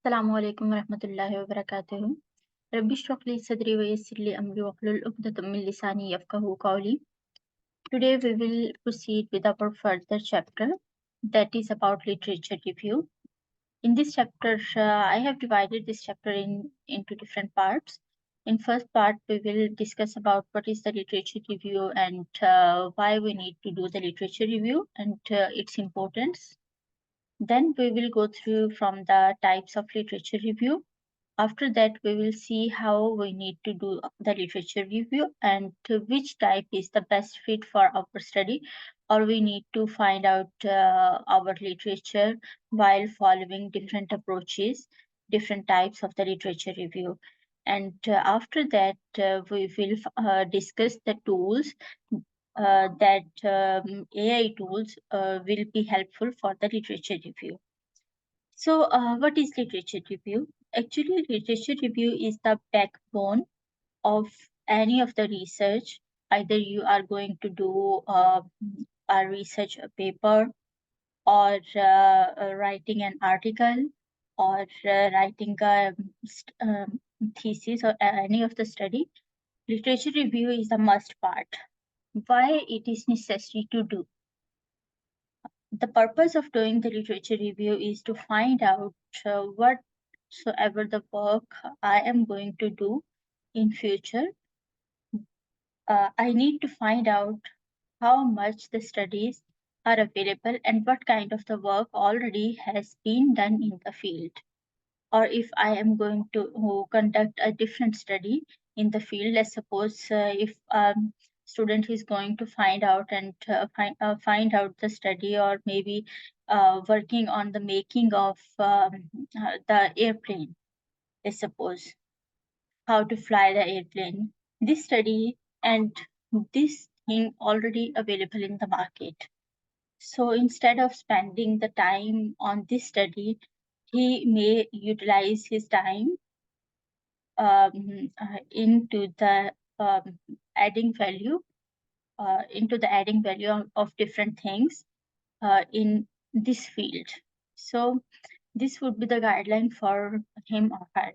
السلام عليكم ورحمة الله وبركاته. ربي اشرح لي صدري ويسر لي أمري واحلل عقدة من لساني يفقهوا قولي. Today we will proceed with our further chapter that is about literature review. In this chapter, I have divided this chapter into different parts. In first part, we will discuss about what is the literature review and why we need to do the literature review and its importance. Then we will go through from the types of literature review. After that, we will see how we need to do the literature review and which type is the best fit for our study, or we need to find out our literature while following different approaches, different types of the literature review. And after that, we will discuss the tools that AI tools will be helpful for the literature review. So, what is literature review? Actually, literature review is the backbone of any of the research. Either you are going to do a research paper, or writing an article, or writing a thesis, or any of the study. Literature review is the must part. Why it is necessary to do? The purpose of doing the literature review is to find out whatsoever the work I am going to do in future. I need to find out how much the studies are available and what kind of the work already has been done in the field. Or if I am going to conduct a different study in the field, let's suppose if student is going to find out and find out the study, or maybe working on the making of the airplane, let's suppose how to fly the airplane. This study and this thing already available in the market. So instead of spending the time on this study, he may utilize his time into the adding value of different things in this field. So this would be the guideline for him or her.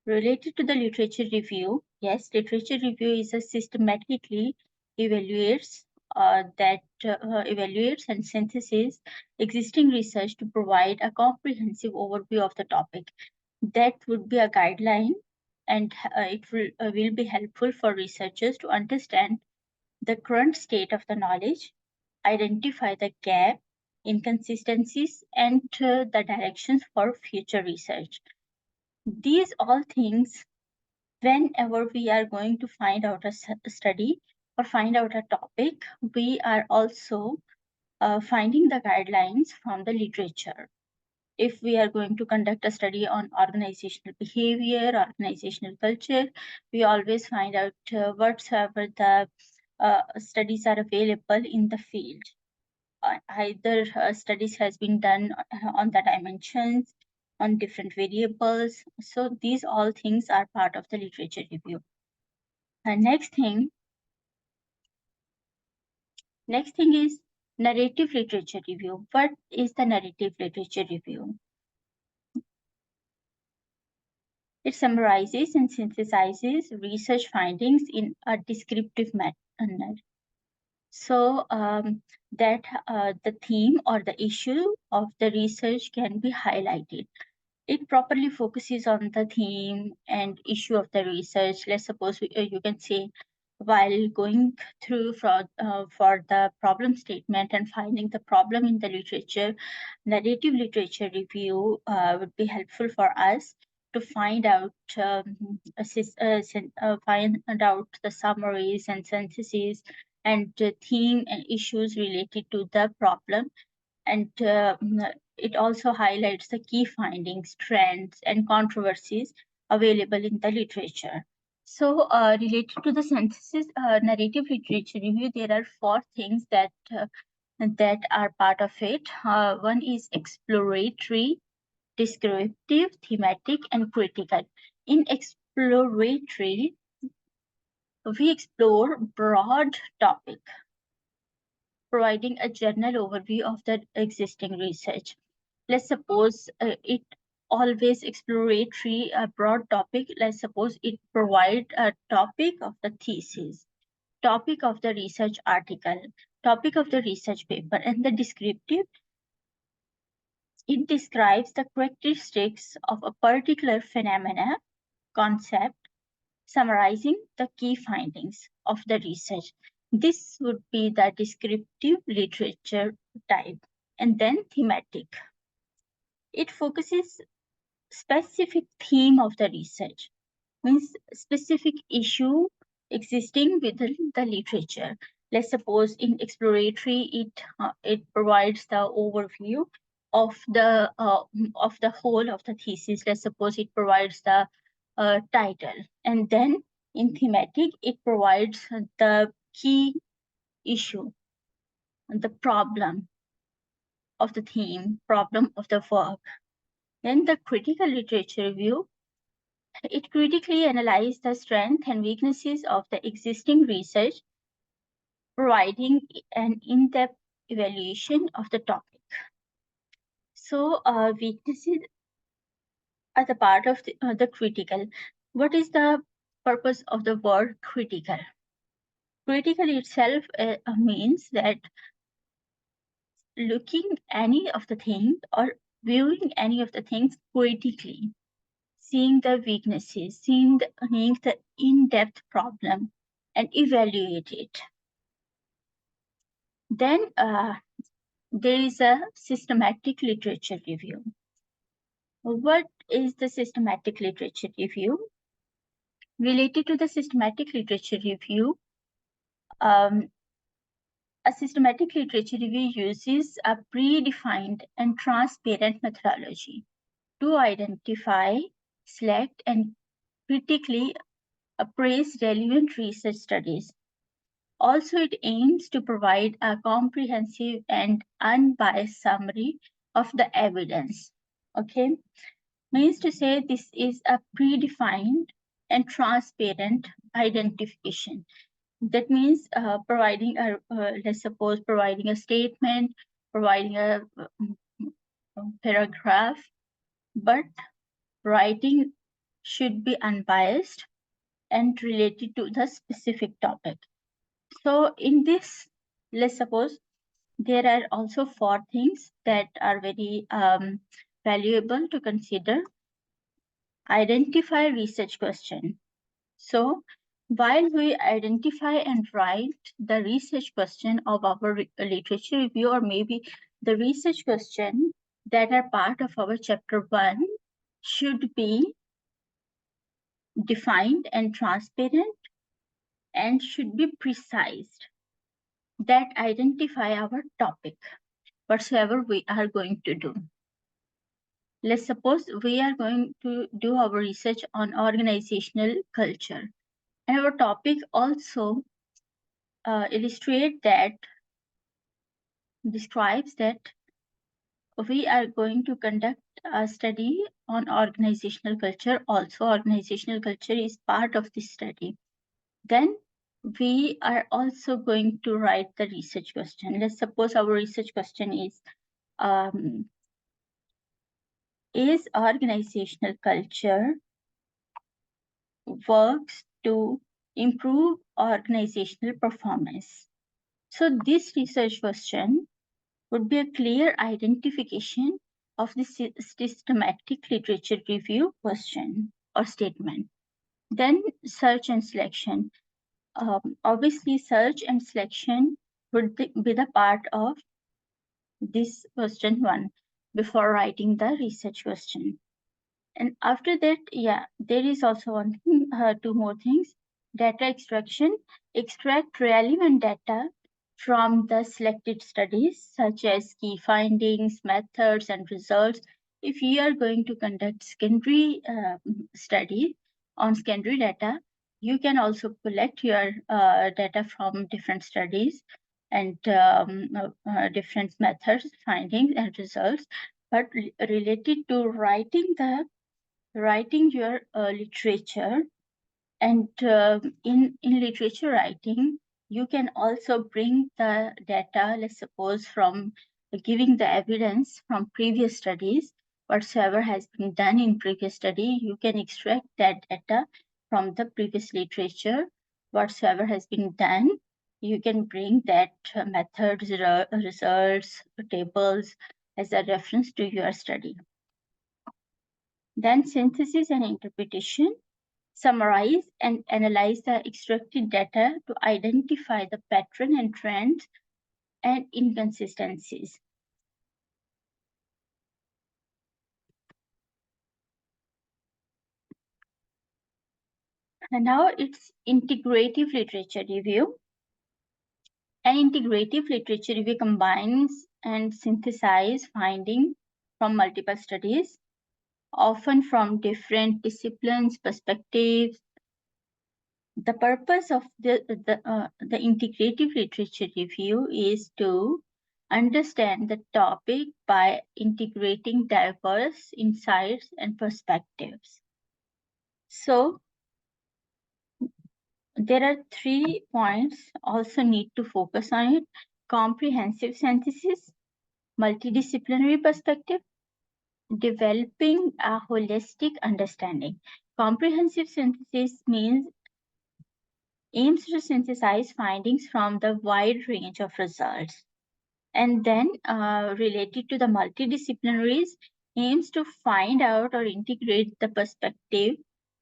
Related to the literature review, yes, literature review is a systematically evaluates evaluates and synthesis existing research to provide a comprehensive overview of the topic. That would be a guideline, and it will be helpful for researchers to understand the current state of the knowledge, identify the gap, inconsistencies, and the directions for future research. These all things, whenever we are going to find out a study or find out a topic, we are also finding the guidelines from the literature. If we are going to conduct a study on organizational behavior, organizational culture, we always find out whatsoever the studies are available in the field. Either studies has been done on the dimensions, on different variables. So these all things are part of the literature review. Next thing is narrative literature review. What is the narrative literature review? It summarizes and synthesizes research findings in a descriptive manner. So that the theme or the issue of the research can be highlighted. It properly focuses on the theme and issue of the research. Let's suppose you can say, while going through for the problem statement and finding the problem in the literature, narrative literature review would be helpful for us to find out find out the summaries and syntheses and theme and issues related to the problem, and it also highlights the key findings, trends, and controversies available in the literature. So, related to the synthesis narrative literature review, there are four things that are part of it. One is exploratory, descriptive, thematic, and critical. In exploratory, we explore broad topic, providing a general overview of the existing research. Let's suppose always exploratory, a broad topic. Let's suppose it provide a topic of the thesis, topic of the research article, topic of the research paper, and the descriptive. It describes the characteristics of a particular phenomena, concept, summarizing the key findings of the research. This would be the descriptive literature type. And then thematic. It focuses specific theme of the research, means specific issue existing within the literature. Let's suppose in exploratory, it provides the overview of the whole of the thesis. Let's suppose it provides the title, and then in thematic, it provides the key issue, the problem of the theme, problem of the work. Then the critical literature review. It critically analyzes the strengths and weaknesses of the existing research, providing an in-depth evaluation of the topic. So weaknesses are the part of the critical. What is the purpose of the word critical? Critical itself means that looking any of the things or viewing any of the things critically, seeing the weaknesses, seeing the in-depth problem and evaluate it. Then there is a systematic literature review. What is the systematic literature review? Related to the systematic literature review, a systematic literature review uses a predefined and transparent methodology to identify, select, and critically appraise relevant research studies. Also, it aims to provide a comprehensive and unbiased summary of the evidence. Okay, means to say this is a predefined and transparent identification. That means providing let's suppose providing a statement, providing a paragraph, but writing should be unbiased and related to the specific topic. So in this, let's suppose there are also 4 things that are very valuable to consider. Identify research question. So while we identify and write the research question of our literature review, or maybe the research question that are part of our chapter 1 should be defined and transparent and should be precise, that identify our topic, whatsoever we are going to do. Let's suppose we are going to do our research on organizational culture. And our topic also describes that we are going to conduct a study on organizational culture. Also, organizational culture is part of this study. Then we are also going to write the research question. Let's suppose our research question is organizational culture works to improve organizational performance? So this research question would be a clear identification of the systematic literature review question or statement. Then search and selection. Obviously, search and selection would be the part of this question 1 before writing the research question. And after that, there is also one thing, 2 more things. Data extraction. Extract relevant data from the selected studies, such as key findings, methods, and results. If you are going to conduct secondary study on secondary data, you can also collect your data from different studies and different methods, findings, and results. But related to writing your literature, and in literature writing, you can also bring the data, let's suppose, from giving the evidence from previous studies, whatsoever has been done in previous study, you can extract that data from the previous literature. Whatsoever has been done, you can bring that methods, results, tables as a reference to your study. Then synthesis and interpretation. Summarize and analyze the extracted data to identify the pattern and trends and inconsistencies. And now it's integrative literature review. An integrative literature review combines and synthesizes findings from multiple studies, often from different disciplines, perspectives. The purpose of the integrative literature review is to understand the topic by integrating diverse insights and perspectives. So there are 3 points also need to focus on it: comprehensive synthesis, multidisciplinary perspective, developing a holistic understanding. Comprehensive synthesis aims to synthesize findings from the wide range of results. And then related to the multidisciplinaries, aims to find out or integrate the perspective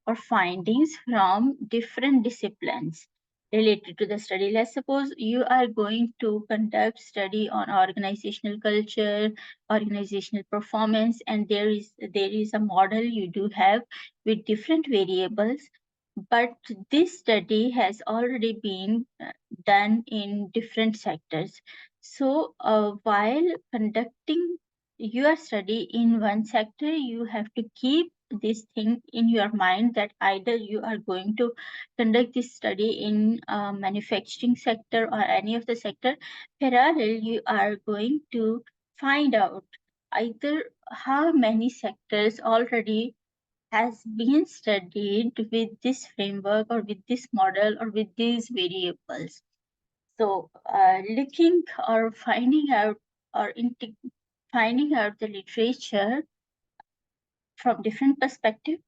or findings from different disciplines related to the study. Let's suppose you are going to conduct study on organizational culture, organizational performance, and there is a model you do have with different variables, but this study has already been done in different sectors. So while conducting your study in one sector, you have to keep this thing in your mind that either you are going to conduct this study in manufacturing sector or any of the sector. Parallel, you are going to find out either how many sectors already has been studied with this framework or with this model or with these variables. So looking or finding out or finding out the literature from different perspectives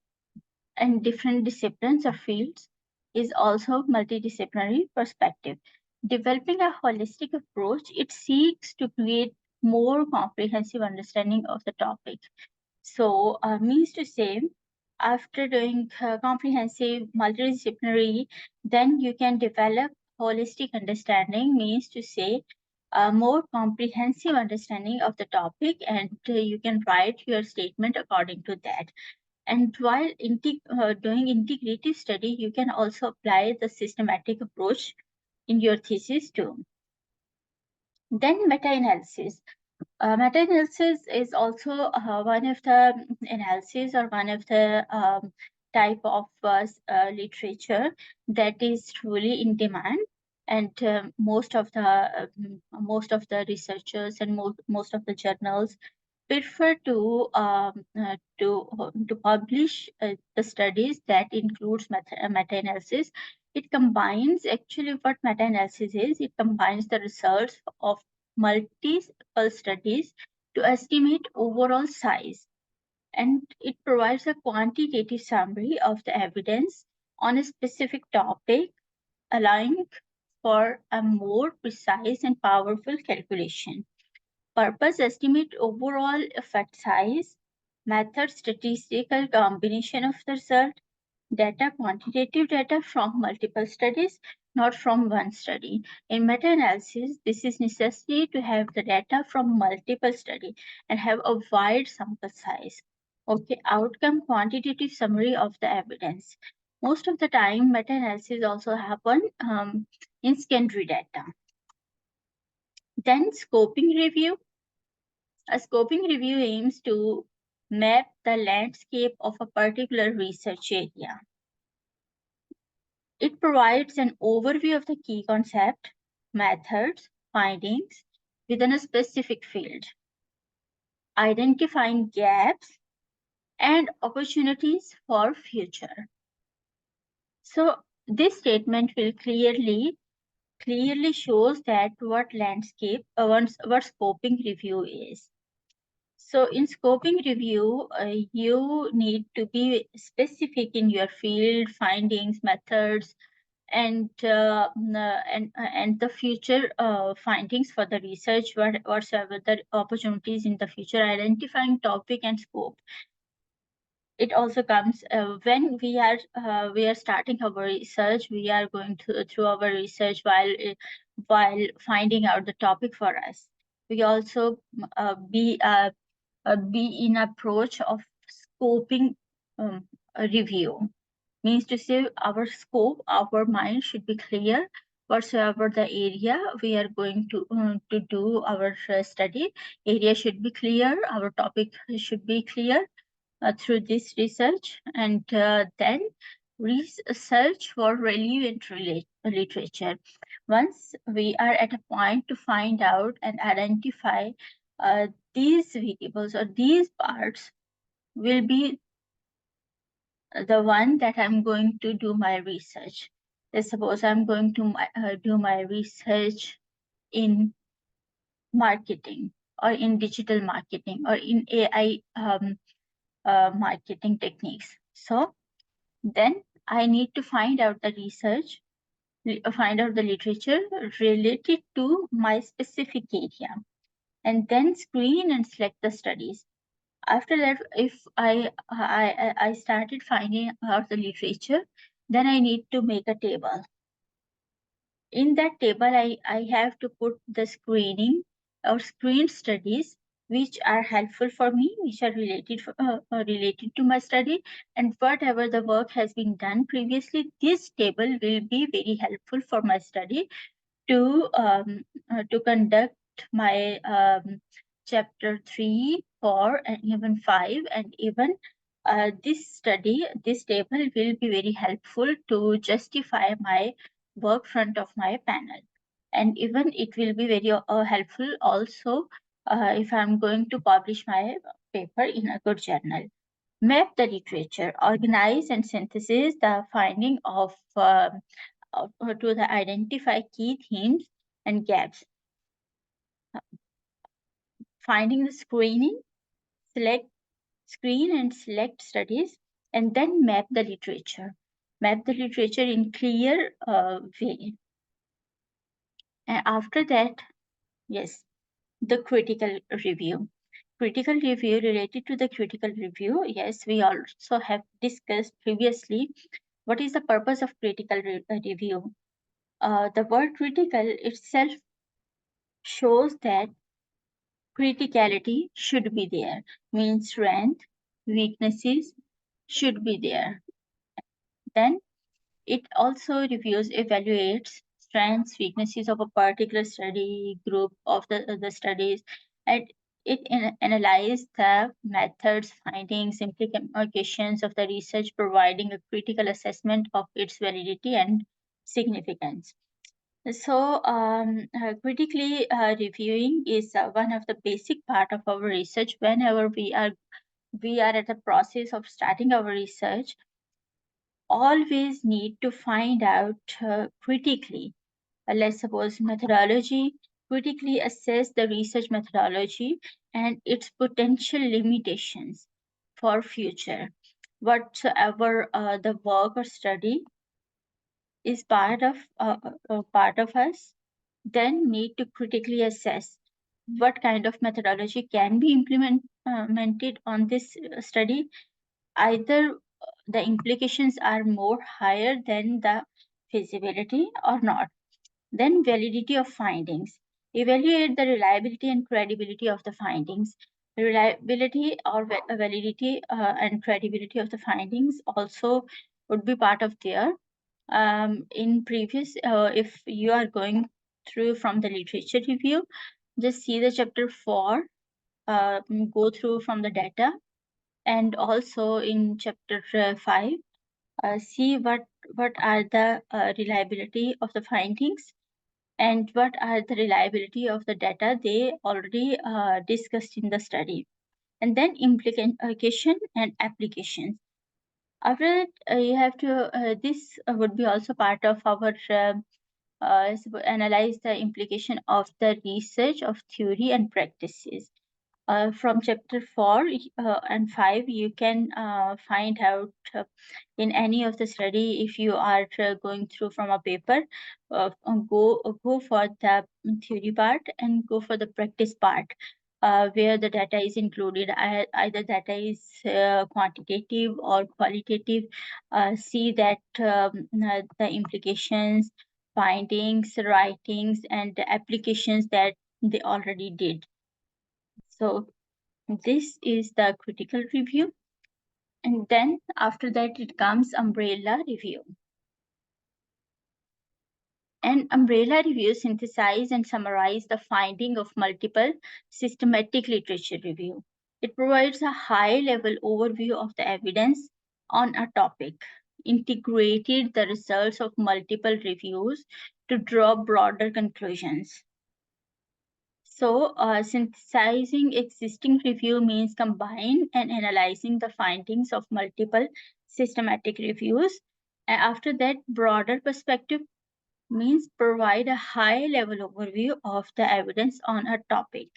and different disciplines or fields is also multidisciplinary perspective. Developing a holistic approach, it seeks to create more comprehensive understanding of the topic. So means to say, after doing comprehensive multidisciplinary, then you can develop holistic understanding, means to say a more comprehensive understanding of the topic, and you can write your statement according to that. And while doing integrative study, you can also apply the systematic approach in your thesis too. Then meta-analysis. Meta-analysis is also one of the analysis or one of the type of literature that is truly in demand, and most of the researchers and most of the journals prefer to publish the studies that includes meta-analysis. It combines, actually what meta-analysis is, it combines the results of multiple studies to estimate overall size, and it provides a quantitative summary of the evidence on a specific topic, allowing for a more precise and powerful calculation. Purpose: estimate overall effect size. Method: statistical combination of the result. Data: quantitative data from multiple studies, not from one study. In meta-analysis, this is necessary to have the data from multiple studies and have a wide sample size. Okay, outcome: quantitative summary of the evidence. Most of the time, meta-analysis also happen in secondary data. Then scoping review. A scoping review aims to map the landscape of a particular research area. It provides an overview of the key concept, methods, findings within a specific field, identifying gaps and opportunities for future. So this statement will clearly shows that what landscape, what scoping review is. So in scoping review, you need to be specific in your field, findings, methods, and the future findings for the research, whatsoever the opportunities in the future, identifying topic and scope. It also comes when we are starting our research. We are going through our research while finding out the topic for us. We also be in approach of scoping a review. Means to say, our scope, our mind should be clear whatsoever the area we are going to do our study. Area should be clear, our topic should be clear through this research, and then research for relevant literature. Once we are at a point to find out and identify these variables or these parts will be the one that I'm going to do my research. Let's suppose I'm going to do my research in marketing or in digital marketing or in AI marketing techniques. So then I need to find out the research, find out the literature related to my specific area, and then screen and select the studies. After that, if I started finding out the literature, then I need to make a table. In that table, I have to put the screening or screen studies which are helpful for me, which are related to my study, and whatever the work has been done previously, this table will be very helpful for my study to conduct my chapter 3, 4, and even 5, and even this table will be very helpful to justify my work front of my panel. And even it will be very helpful also if I'm going to publish my paper in a good journal. Map the literature, organize and synthesize the finding to the identify key themes and gaps. Finding the screen and select studies, and then map the literature. Map the literature in clear way. And after that, yes, the critical review. Critical review, related to the critical review, yes, we also have discussed previously what is the purpose of critical review. The word critical itself shows that criticality should be there, means strength, weaknesses should be there. Then it also reviews, evaluates strengths, weaknesses of a particular study group of the studies, and it analyzes the methods, findings, implications of the research, providing a critical assessment of its validity and significance. So critically reviewing is one of the basic part of our research. Whenever we are at the process of starting our research, always need to find out critically. Let's suppose methodology, critically assess the research methodology and its potential limitations for future. Whatsoever the work or study is part of us, then need to critically assess what kind of methodology can be implemented on this study. Either the implications are more higher than the feasibility or not. Then validity of findings. Evaluate the reliability and credibility of the findings. Reliability or validity and credibility of the findings also would be part of there. In previous, if you are going through from the literature review, just see the chapter 4, go through from the data, and also in chapter 5, see what are the reliability of the findings and what are the reliability of the data they already discussed in the study. And then implication and applications. After that, you have to, this would be also part of our analyze the implication of the research of theory and practices. From chapter 4 and 5, you can find out in any of the study. If you are going through from a paper, go for the theory part and go for the practice part, where the data is included. Either data is quantitative or qualitative. See that the implications, findings, writings, and the applications that they already did. So this is the critical review. And then after that, it comes umbrella review. An umbrella review synthesize and summarize the finding of multiple systematic literature review. It provides a high-level overview of the evidence on a topic, integrated the results of multiple reviews to draw broader conclusions. So, synthesizing existing review means combine and analyzing the findings of multiple systematic reviews. And after that, broader perspective means provide a high-level overview of the evidence on a topic.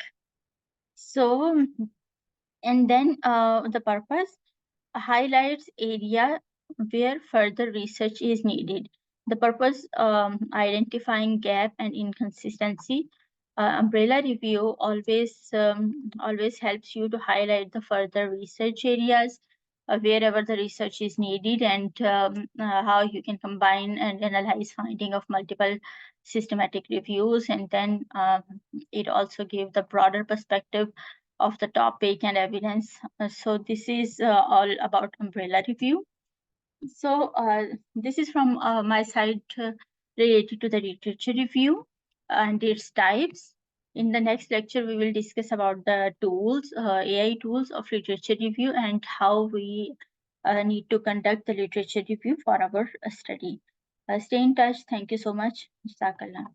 So, and then the purpose highlights area where further research is needed. The purpose, identifying gap and inconsistency. Umbrella review always helps you to highlight the further research areas wherever the research is needed, and how you can combine and analyze finding of multiple systematic reviews. And then it also gives the broader perspective of the topic and evidence. So this is all about umbrella review. So this is from my side related to the literature review and its types. In the next lecture, we will discuss about the tools, AI tools of literature review, and how we need to conduct the literature review for our study. Stay in touch. Thank you so much. Jazakallah.